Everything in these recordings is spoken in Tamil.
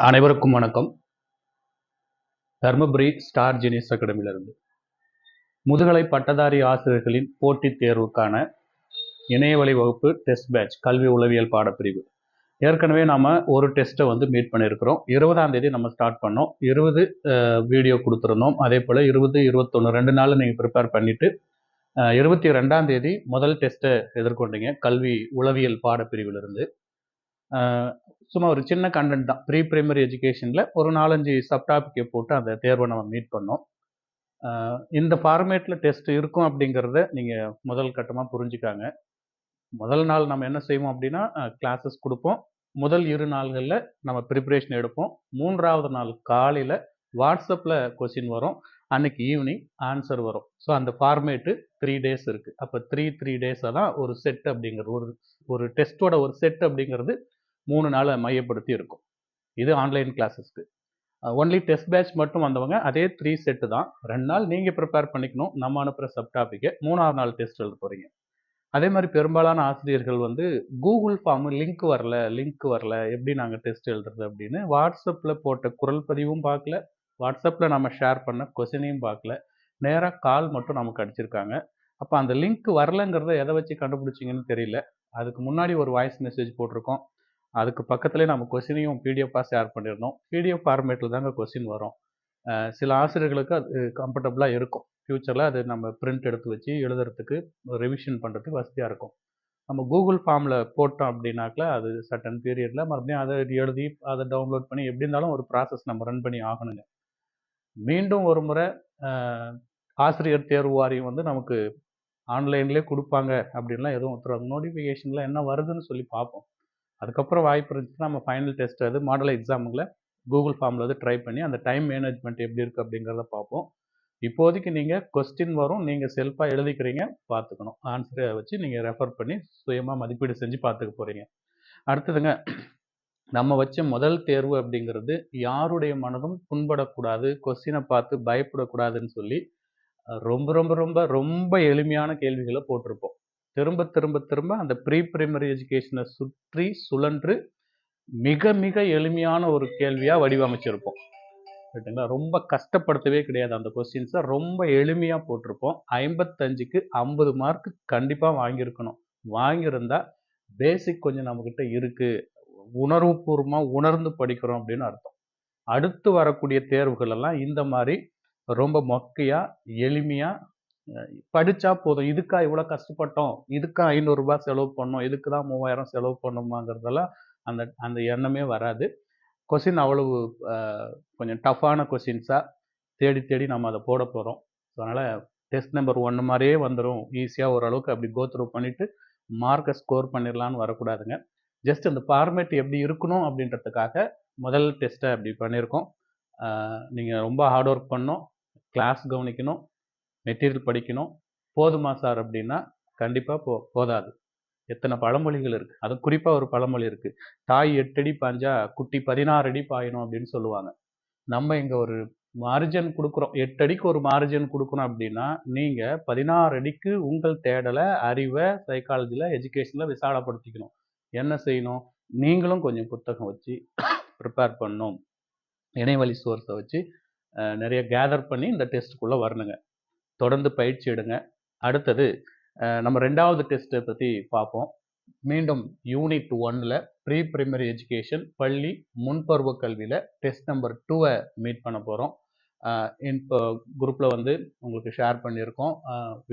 அனைவருக்கும் வணக்கம். தர்மபுரி ஸ்டார் ஜீனியஸ் அகாடமியிலிருந்து முதுகலை பட்டதாரி ஆசிரியர்களின் போட்டித் தேர்வுக்கான இணையவழி வகுப்பு டெஸ்ட் பேட்ச் கல்வி உளவியல் பாடப்பிரிவு. ஏற்கனவே நாம் ஒரு டெஸ்ட்டை மீட் பண்ணியிருக்கிறோம். 20ஆம் தேதி நம்ம ஸ்டார்ட் பண்ணோம். 20 வீடியோ கொடுத்துருந்தோம். அதே போல் 20, 21 2 நாள் நீங்கள் ப்ரிப்பேர் பண்ணிவிட்டு 22ஆம் தேதி முதல் டெஸ்ட்டை எதிர்கொண்டீங்க கல்வி உளவியல் பாடப்பிரிவிலிருந்து. சும்மா ஒரு சின்ன கண்டென்ட் தான். ப்ரீ பிரைமரி எஜுகேஷனில் ஒரு 4-5 சப்டாபிக்கை போட்டு அந்த தேர்வை நம்ம மீட் பண்ணோம். இந்த ஃபார்மேட்டில் டெஸ்ட் இருக்கும் அப்படிங்கிறத நீங்கள் முதல் கட்டமாக புரிஞ்சுக்காங்க. முதல் நாள் நம்ம என்ன செய்வோம் அப்படின்னா கிளாஸஸ் கொடுப்போம். முதல் 2 நாள்களில் நம்ம ப்ரிப்பரேஷன் எடுப்போம். 3ஆவது நாள் காலையில் வாட்ஸ்அப்பில் கொஸ்டின் வரும். அன்னைக்கு ஈவினிங் ஆன்சர் வரும். ஸோ அந்த ஃபார்மேட்டு 3 டேஸ் இருக்குது. அப்போ 3 டேஸாக தான் ஒரு செட் அப்படிங்கிறது ஒரு டெஸ்ட்டோட ஒரு செட் அப்படிங்கிறது 3 நாளை மையப்படுத்தி இருக்கும். இது ஆன்லைன் கிளாஸஸ்க்கு. ஒன்லி டெஸ்ட் பேட்ச் மட்டும் வந்தவங்க அதே 3 செட்டு தான். 2 நாள் நீங்கள் ப்ரிப்பேர் பண்ணிக்கணும். நம்ம அனுப்புகிற சப்டாபிக்கை 3ஆவது நாள் டெஸ்ட் எழுத போகிறீங்க. அதே மாதிரி பெரும்பாலான ஆசிரியர்கள் கூகுள் ஃபார்மு லிங்க் வரல எப்படி நாங்கள் டெஸ்ட் எழுதுறது அப்படின்னு வாட்ஸ்அப்பில் போட்ட குரல் பதிவும் பார்க்கல, வாட்ஸ்அப்பில் நம்ம ஷேர் பண்ண கொஸ்டினையும் பார்க்கல, நேராக கால் மட்டும் நமக்கு அடிச்சிருக்காங்க. அப்போ அந்த லிங்க் வரலங்கிறத எதை வச்சு கண்டுபிடிச்சிங்கன்னு தெரியல. அதுக்கு முன்னாடி ஒரு வாய்ஸ் மெசேஜ் போட்டிருக்கோம். அதுக்கு பக்கத்துலேயே நம்ம கொஸ்டினையும் பிடிஎஃபாக ஷேர் பண்ணியிருந்தோம். பிடிஎஃப் ஃபார்மேட்டில் தாங்க கொஸ்டின் வரும். சில ஆசிரியர்களுக்கு அது கம்ஃபர்டபுளாக இருக்கும். ஃப்யூச்சரில் அது நம்ம பிரிண்ட் எடுத்து வச்சு எழுதுறதுக்கு ரிவிஷன் பண்ணுறதுக்கு வசதியாக இருக்கும். நம்ம கூகுள் ஃபார்மில் போட்டோம் அப்படின்னாக்கல அது சர்டன் பீரியடில் மறுபடியும் அதை எழுதி அதை டவுன்லோட் பண்ணி எப்படி இருந்தாலும் ஒரு ப்ராசஸ் நம்ம ரன் பண்ணி ஆகணுங்க. மீண்டும் ஒரு முறை ஆசிரியர் தேர்வு வாரியம் நமக்கு ஆன்லைன்லேயே கொடுப்பாங்க அப்படின்லாம் எதுவும் உத்தரவு நோட்டிஃபிகேஷனில் என்ன வருதுன்னு சொல்லி பார்ப்போம். அதுக்கப்புறம் வாய்ப்பு இருந்துச்சுன்னா நம்ம ஃபைனல் டெஸ்ட் அது மாடல் எக்ஸாமுங்களை கூகுள் ஃபார்மில் ட்ரை பண்ணி அந்த டைம் மேனேஜ்மெண்ட் எப்படி இருக்குது அப்படிங்கிறத பார்ப்போம். இப்போதைக்கு நீங்கள் கொஸ்டின் வரும், நீங்கள் செல்ஃபாக எழுதிக்கிறீங்க, பார்த்துக்கணும். ஆன்சரை வச்சு நீங்கள் ரெஃபர் பண்ணி சுயமாக மதிப்பீடு செஞ்சு பார்த்துக்க போகிறீங்க. அடுத்ததுங்க, நம்ம வச்ச முதல் தேர்வு அப்படிங்கிறது யாருடைய மனதும் புண்படக்கூடாது, கொஸ்டினை பார்த்து பயப்படக்கூடாதுன்னு சொல்லி ரொம்ப ரொம்ப ரொம்ப ரொம்ப எளிமையான கேள்விகளை போட்டிருப்போம். திரும்ப திரும்ப திரும்ப அந்த ப்ரீ பிரைமரி எஜுகேஷனை சுற்றி சுழன்று மிக மிக எளிமையான ஒரு கேள்வியாக வடிவமைச்சிருப்போம். ரைட்டுங்களா? ரொம்ப கஷ்டப்படுத்தவே கிடையாது. அந்த கொஸ்டின்ஸை ரொம்ப எளிமையாக போட்டிருப்போம். 55க்கு 50 மார்க் கண்டிப்பாக வாங்கியிருக்கணும். வாங்கியிருந்தா பேசிக் கொஞ்சம் நம்மக்கிட்ட இருக்குது, உணர்வுபூர்வமாக உணர்ந்து படிக்கிறோம் அப்படின்னு அர்த்தம். அடுத்து வரக்கூடிய தேர்வுகள் எல்லாம் இந்த மாதிரி ரொம்ப மொக்கையாக எளிமையாக படித்தா போதும். இதுக்கா இவ்வளோ கஷ்டப்பட்டோம், இதுக்கா 500 ரூபாய் செலவு பண்ணோம், இதுக்கு தான் 3000 செலவு பண்ணோமாங்கிறதெல்லாம் அந்த அந்த எண்ணமே வராது. கொஸ்டின் அவ்வளவு கொஞ்சம் டஃப்பான கொஸ்டின்ஸாக தேடி தேடி நம்ம அதை போட போகிறோம். ஸோ அதனால் டெஸ்ட் நம்பர் 1 மாதிரியே வந்துடும். ஈஸியாக ஓரளவுக்கு அப்படி கோ த்ரூ பண்ணிவிட்டு மார்க்கை ஸ்கோர் பண்ணிடலான்னு வரக்கூடாதுங்க. ஜஸ்ட் அந்த ஃபார்மேட் எப்படி இருக்கணும் அப்படின்றதுக்காக முதல் டெஸ்ட்டை அப்படி பண்ணியிருக்கோம். நீங்கள் ரொம்ப ஹார்ட் ஒர்க் பண்ணணும், கிளாஸ் கவனிக்கணும், மெட்டீரியல் படிக்கணும். போதுமா சார் அப்படின்னா கண்டிப்பாக போதாது. எத்தனை பழமொழிகள் இருக்குது. அது குறிப்பாக ஒரு பழமொழி இருக்குது, தாய் 8 அடி பாஞ்சா குட்டி 16 அடி பாயணும் அப்படின்னு சொல்லுவாங்க. நம்ம இங்கே ஒரு மார்ஜின் கொடுக்குறோம். 8 அடிக்கு ஒரு மார்ஜின் கொடுக்கணும் அப்படின்னா நீங்கள் 16 அடிக்கு உங்கள் தேடலை, அறிவை சைக்காலஜியில் எஜுகேஷனில் விசாலப்படுத்திக்கணும். என்ன செய்யணும்? நீங்களும் கொஞ்சம் புத்தகம் வச்சு ப்ரிப்பேர் பண்ணணும். இணையவழி சோர்ஸை வச்சு நிறைய கேதர் பண்ணி இந்த டெஸ்ட்டுக்குள்ளே வரணுங்க. தொடர்ந்து பயிற்சி எடுங்க. அடுத்தது நம்ம 2வது டெஸ்ட்டை பற்றி பார்ப்போம். மீண்டும் யூனிட் 1ல் ப்ரீ பிரைமரி எஜுகேஷன் பள்ளி முன்பருவ கல்வியில் டெஸ்ட் நம்பர் 2வை மீட் பண்ண போகிறோம். இப்போ குரூப்பில் உங்களுக்கு ஷேர் பண்ணியிருக்கோம்.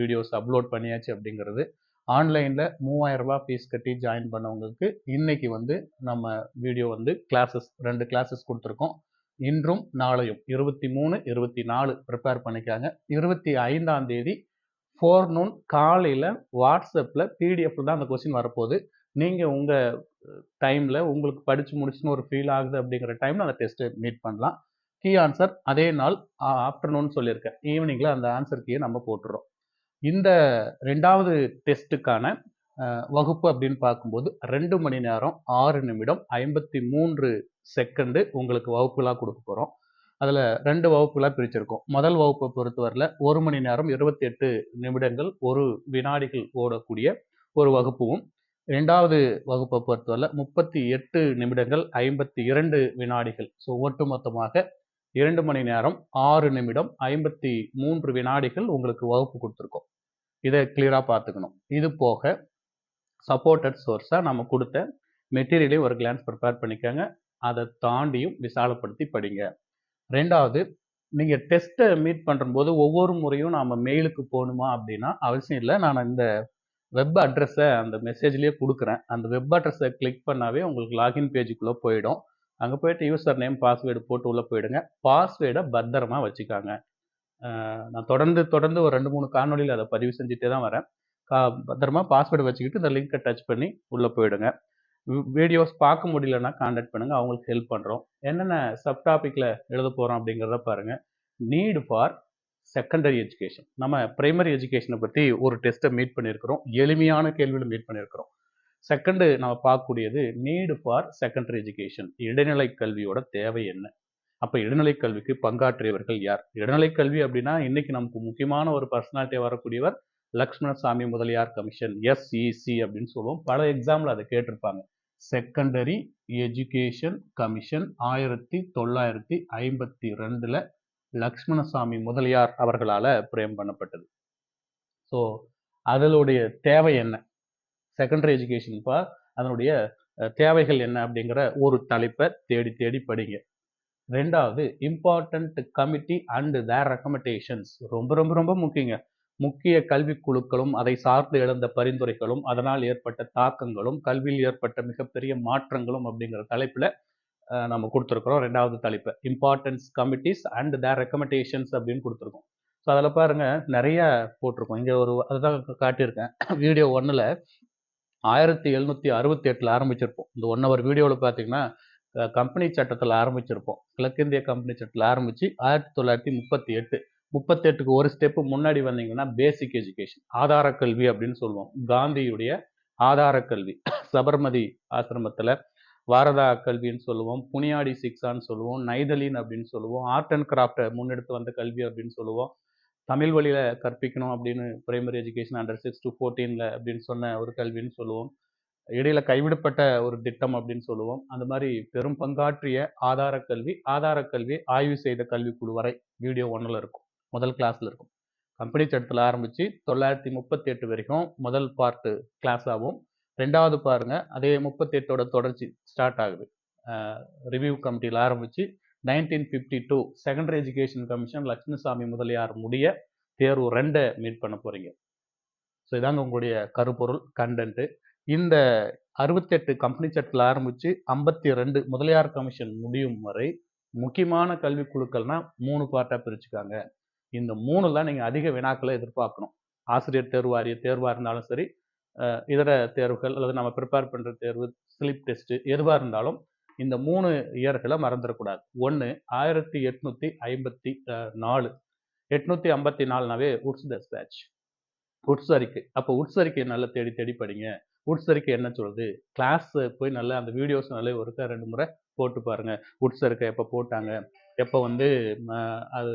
வீடியோஸ் அப்லோட் பண்ணியாச்சு. அப்படிங்கிறது ஆன்லைனில் 3000 ரூபாய் ஃபீஸ் கட்டி ஜாயின் பண்ணவங்களுக்கு இன்னைக்கு நம்ம வீடியோ கிளாஸஸ் 2 கிளாஸஸ் கொடுத்துருக்கோம். இன்றும் நாளையும் 23, 24 ப்ரிப்பேர் பண்ணிக்காங்க. 25ஆம் தேதி ஃபோர்நூன் காலையில் வாட்ஸ்அப்பில் பிடிஎஃப்ல தான் அந்த கொஸ்டின் வரப்போகுது. நீங்கள் உங்கள் டைமில் உங்களுக்கு படித்து முடிச்சுன்னு ஒரு ஃபீல் ஆகுது அப்படிங்கிற டைமில் அந்த டெஸ்ட்டை மீட் பண்ணலாம். கீ ஆன்சர் அதே நாள் ஆஃப்டர்நூன் சொல்லியிருக்கேன், ஈவினிங்கில் அந்த ஆன்சர் கீயை நம்ம போட்டுடுறோம். இந்த 2வது டெஸ்ட்டுக்கான வகுப்பு அப்படின்னு பார்க்கும்போது 2 மணி நேரம் 6 நிமிடம் 53 செகண்டு உங்களுக்கு வகுப்புலாம் கொடுக்க போகிறோம். அதில் 2 வகுப்புகளாக பிரிச்சிருக்கோம். முதல் வகுப்பை பொறுத்தவரையில் 1 மணி நேரம் 28 நிமிடங்கள் 1 வினாடிகள் ஓடக்கூடிய ஒரு வகுப்பும், 2வது வகுப்பை பொறுத்தவரை 38 நிமிடங்கள் 52 வினாடிகள். ஸோ ஒட்டுமொத்தமாக 2 மணி நேரம் 6 நிமிடம் 53 வினாடிகள் உங்களுக்கு வகுப்பு கொடுத்துருக்கோம். இதை கிளியராக பார்த்துக்கணும். இது போக சப்போர்ட்டட் சோர்ஸாக நம்ம கொடுத்த மெட்டீரியலை ஒரு கிளான்ஸ் ப்ரிப்பேர் பண்ணிக்கோங்க. அதை தாண்டியும் விசாலப்படுத்தி படிங்க. 2வது, நீங்கள் டெஸ்ட்டை மீட் பண்ணும்போது ஒவ்வொரு முறையும் நாம் மெயிலுக்கு போகணுமா அப்படின்னா அவசியம் இல்லை. நான் இந்த வெப் அட்ரஸை அந்த மெசேஜ்லேயே கொடுக்குறேன். அந்த வெப் அட்ரஸை கிளிக் பண்ணாவே உங்களுக்கு லாகின் பேஜுக்குள்ளே போயிடும். அங்கே போய்ட்டு யூசர் நேம் பாஸ்வேர்டு போட்டு உள்ளே போயிடுங்க. பாஸ்வேர்டை பத்திரமா வச்சுக்காங்க. நான் தொடர்ந்து ஒரு 2-3 காணொலியில் அதை பதிவு செஞ்சுட்டே தான் வரேன். பத்திரமா பாஸ்வேர்டு வச்சுக்கிட்டு இந்த லிங்கை டச் பண்ணி உள்ளே போயிடுங்க. வீடியோஸ் பார்க்க முடியலன்னா கான்டாக்ட் பண்ணுங்கள், அவங்களுக்கு ஹெல்ப் பண்ணுறோம். என்னென்ன சப் டாப்பிக்கில் எழுத போகிறோம் அப்படிங்கிறத பாருங்கள். Need for secondary education. நம்ம பிரைமரி எஜுகேஷனை பற்றி ஒரு டெஸ்ட்டை மீட் பண்ணியிருக்கிறோம். எளிமையான கேள்வியில் மீட் பண்ணியிருக்கிறோம். செகண்டு நம்ம பார்க்கக்கூடியது நீடு ஃபார் செகண்டரி எஜுகேஷன். இடைநிலை கல்வியோட தேவை என்ன? அப்போ இடைநிலை கல்விக்கு பங்காற்றியவர்கள் யார்? இடைநிலை கல்வி அப்படின்னா இன்னைக்கு நமக்கு முக்கியமான ஒரு பர்சனாலிட்டியாக வரக்கூடியவர் லக்ஷ்மணசாமி முதலியார் கமிஷன், SEC அப்படின்னு சொல்லுவோம். பல எக்ஸாம்பிள் அதை கேட்டிருப்பாங்க. Secondary education commission 1952 Lakshmanaswamy Mudaliar அவர்களால் பிரேம் பண்ணப்பட்டது. ஸோ அதனுடைய தேவை என்ன? செகண்டரி எஜுகேஷன் அதனுடைய தேவைகள் என்ன அப்படிங்கிற ஒரு தலைப்பை தேடி தேடி படிங்க. 2வது, important committee and their recommendations. ரொம்ப ரொம்ப ரொம்ப முக்கியங்க. முக்கிய கல்வி குழுக்களும் அதை சார்ந்து எழுந்த பரிந்துரைகளும் அதனால் ஏற்பட்ட தாக்கங்களும் கல்வியில் ஏற்பட்ட மிகப்பெரிய மாற்றங்களும் அப்படிங்கிற தலைப்பில் நம்ம கொடுத்துருக்குறோம். 2வது தலைப்பு importance committees and their recommendations அப்படின்னு கொடுத்துருக்கோம். ஸோ அதில் பாருங்க நிறைய போட்டிருக்கோம். இங்கே ஒரு அதுதான் காட்டியிருக்கேன். வீடியோ 1ல் 1768 ஆரம்பிச்சிருப்போம். இந்த 1 ஹவர் வீடியோவில் பார்த்தீங்கன்னா கம்பெனி சட்டத்தில் ஆரம்பிச்சிருப்போம். கிழக்கிந்திய கம்பெனி சட்டத்தில் ஆரம்பித்து 1938க்கு ஒரு ஸ்டெப்பு முன்னாடி வந்தீங்கன்னா பேசிக் எஜுகேஷன், ஆதார கல்வி அப்படின்னு சொல்லுவோம். காந்தியுடைய ஆதார கல்வி, சபர்மதி ஆசிரமத்தில் வாரதா கல்வின்னு சொல்லுவோம், புனியாடி சிக்ஸான்னு சொல்லுவோம், நைதலின் அப்படின்னு சொல்லுவோம், ஆர்ட் அண்ட் கிராஃப்டை முன்னெடுத்து வந்த கல்வி அப்படின்னு சொல்லுவோம். தமிழ் வழியில் கற்பிக்கணும் அப்படின்னு பிரைமரி எஜுகேஷன் அண்டர் 6 to 14 அப்படின்னு சொன்ன ஒரு கல்வின்னு சொல்லுவோம். இடையில கைவிடப்பட்ட ஒரு திட்டம் அப்படின்னு சொல்லுவோம். அந்த மாதிரி பெரும் பங்காற்றிய ஆதார கல்வி ஆய்வு செய்த கல்விக்குழு வரை வீடியோ 1ல் இருக்கும், முதல் கிளாஸில் இருக்கும். கம்பெனி சட்டத்தில் ஆரம்பித்து 938 வரைக்கும் முதல் பார்ட்டு கிளாஸ் ஆகும். 2வது பாருங்க, அதே 38ஓட தொடர்ச்சி ஸ்டார்ட் ஆகுது. ரிவ்யூ கமிட்டியில் ஆரம்பித்து 1952 secondary education commission Lakshmanaswamy Mudaliar முடிய தேர்வு 2 மீட் பண்ண போறீங்க. ஸோ இதாங்க உங்களுடைய கருப்பொருள் கண்டென்ட்டு. இந்த 68 கம்பெனி சட்டத்தில் ஆரம்பித்து 52 முதலியார் கமிஷன் முடியும் வரை முக்கியமான கல்வி குழுக்கள்னா 3 பார்ட்டாக பிரிச்சுக்காங்க. இந்த 3ல் நீங்கள் அதிக வினாக்களை எதிர்பார்க்கணும். ஆசிரியர் தேர்வு வாரிய தேர்வாக இருந்தாலும் சரி, இதர தேர்வுகள் அல்லது நம்ம ப்ரிப்பேர் பண்ணுற தேர்வு, ஸ்லிப் டெஸ்ட்டு எதுவாக இருந்தாலும் இந்த 3 இயர்களை மறந்துடக்கூடாது. 1 1854. 854னாவே உட்ஸ் டெஸ்பேட்ச், உட்ஸ் அறிக்கை. அப்போ உட்ஸ் அறிக்கை நல்லா தேடி தேடி படிங்க. உட்ஸ் அறிக்கை என்ன சொல்லுது? கிளாஸ் போய் நல்லா அந்த வீடியோஸ் நல்லா ஒருக்கா 2 முறை போட்டு பாருங்க. உட்ஸ் அறிக்கை எப்போ போட்டாங்க, எப்போ வந்து அது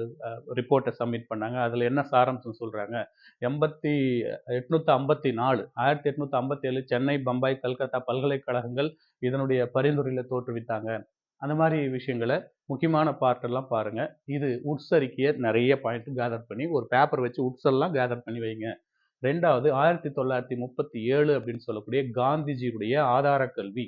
ரிப்போர்ட்டை சப்மிட் பண்ணாங்க, அதில் என்ன சாராம்சம் சொல்கிறாங்க. 1857 சென்னை, பம்பாய், கல்கத்தா பல்கலைக்கழகங்கள் இதனுடைய பரிந்துரையில் தோற்றுவித்தாங்க. அந்த மாதிரி விஷயங்களை முக்கியமான பார்ட்டெல்லாம் பாருங்கள். இது உட்ஸ் அறிக்கையை நிறைய பாயிண்ட் கேதர் பண்ணி ஒரு பேப்பர் வச்சு உட்ஸ் எல்லாம் கேதர் பண்ணி வைங்க. 2வது 1937 அப்படின்னு சொல்லக்கூடிய காந்திஜியுடைய ஆதார கல்வி.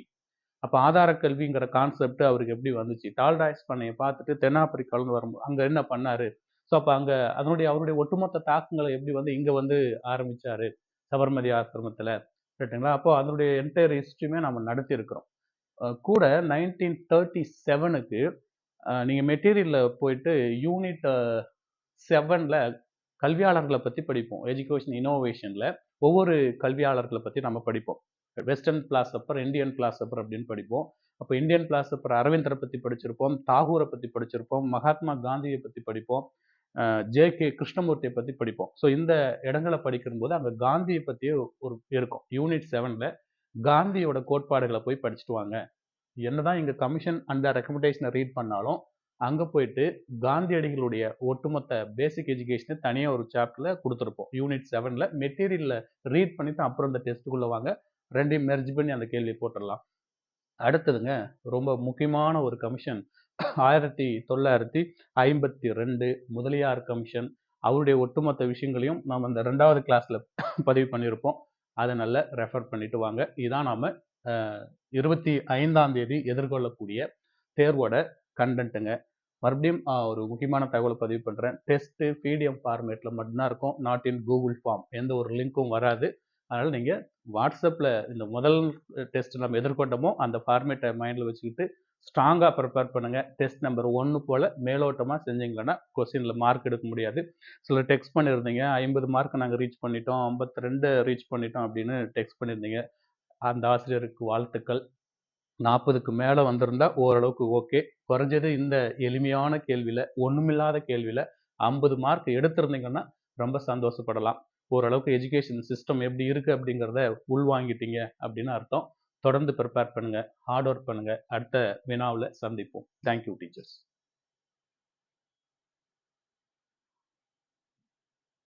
அப்போ ஆதார கல்விங்கிற கான்செப்ட் அவருக்கு எப்படி வந்துச்சு? டால்டாய்ஸ் பண்ணையை பார்த்துட்டு தென்னாப்பிரிக்காவில் வரும்போது அங்கே என்ன பண்ணாரு? ஸோ அப்போ அங்கே அவருடைய ஒட்டுமொத்த தாக்கங்களை எப்படி வந்து இங்கே வந்து ஆரம்பித்தார் சபர்மதி ஆசிரமத்தில், ரைட்டுங்களா? அப்போ அதனுடைய என்டையர் ஹிஸ்ட்ரியுமே நம்ம நடத்தியிருக்கிறோம். கூட 1937க்கு நீங்கள் மெட்டீரியலில் போயிட்டு யூனிட் 7ல் கல்வியாளர்களை பற்றி படிப்போம். எஜுகேஷன் இனோவேஷனில் ஒவ்வொரு கல்வியாளர்களை பற்றி நம்ம படிப்போம். வெஸ்டர்ன் பிலாசபர், இந்தியன் பிலாசபர் அப்படின்னு படிப்போம். அப்போ இந்தியன் பிலாசபர் அரவிந்தரை பற்றி படிச்சிருப்போம், தாகூரை பற்றி படிச்சிருப்போம், மகாத்மா காந்தியை பற்றி படிப்போம், JK கிருஷ்ணமூர்த்தியை பற்றி படிப்போம். ஸோ இந்த இடங்களை படிக்கும்போது அங்கே காந்தியை பற்றியே ஒரு இருக்கும். யூனிட் 7ல் காந்தியோட கோட்பாடுகளை போய் படிச்சுட்டு வாங்க. என்னதான் இங்கே கமிஷன் அண்ட் ரெக்கமெண்டேஷனை ரீட் பண்ணாலும் அங்கே போயிட்டு காந்தியடிகளுடைய ஒட்டுமொத்த பேசிக் எஜுகேஷனை தனியாக ஒரு சாப்டரில் கொடுத்துருப்போம். யூனிட் 7ல் மெட்டீரியலில் ரீட் பண்ணிவிட்டு அப்புறம் இந்த டெஸ்ட்டுக்குள்ளே வாங்க. ரெண்டையும் மெர்ஜ் பண்ணி அந்த கேள்வியை போட்டுடலாம். அடுத்ததுங்க, ரொம்ப முக்கியமான ஒரு கமிஷன் 1952 முதலியார் கமிஷன். அவருடைய ஒட்டுமொத்த விஷயங்களையும் நாம் அந்த 2வது கிளாஸ்ல பதிவு பண்ணியிருப்போம். அதை நல்லா ரெஃபர் பண்ணிட்டு வாங்க. இதான் நாம 25ஆம் தேதி எதிர்கொள்ளக்கூடிய தேர்வோட கண்டென்ட்டுங்க. மறுபடியும் ஒரு முக்கியமான தகவலை பதிவு பண்ணுறேன். டெஸ்ட்டு பிடிஎஃப் ஃபார்மேட்டில் மட்டும்தான் இருக்கும். Not in Google form. எந்த ஒரு லிங்க்கும் வராது. அதனால் நீங்கள் வாட்ஸ்அப்பில் இந்த முதல் டெஸ்ட் நம்ம எதிர்கொண்டோமோ அந்த ஃபார்மேட்டை மைண்டில் வச்சுக்கிட்டு ஸ்ட்ராங்காக ப்ரிப்பேர் பண்ணுங்கள். டெஸ்ட் நம்பர் 1 போல் மேலோட்டமாக செஞ்சீங்கன்னா கொஸ்டினில் மார்க் எடுக்க முடியாது. சிலர் டெக்ஸ்ட் பண்ணியிருந்தீங்க 50 மார்க் நாங்கள் ரீச் பண்ணிட்டோம், 52 ரீச் பண்ணிட்டோம் அப்படின்னு டெக்ஸ்ட் பண்ணியிருந்தீங்க. அந்த ஆசிரியருக்கு வாழ்த்துக்கள். 40க்கு மேலே வந்திருந்தா ஓரளவுக்கு ஓகே. குறைஞ்சது இந்த எளிமையான கேள்வியில், ஒன்றுமில்லாத கேள்வியில் 50 மார்க் எடுத்திருந்தீங்கன்னா ரொம்ப சந்தோஷப்படலாம். ஓரளவுக்கு எஜுகேஷன் சிஸ்டம் எப்படி இருக்குது அப்படிங்கிறத உள்வாங்கிட்டீங்க அப்படின்னு அர்த்தம். தொடர்ந்து ப்ரிப்பேர் பண்ணுங்கள், ஹார்ட் ஒர்க் பண்ணுங்கள். அடுத்த வினாவில் சந்திப்போம். Thank you teachers.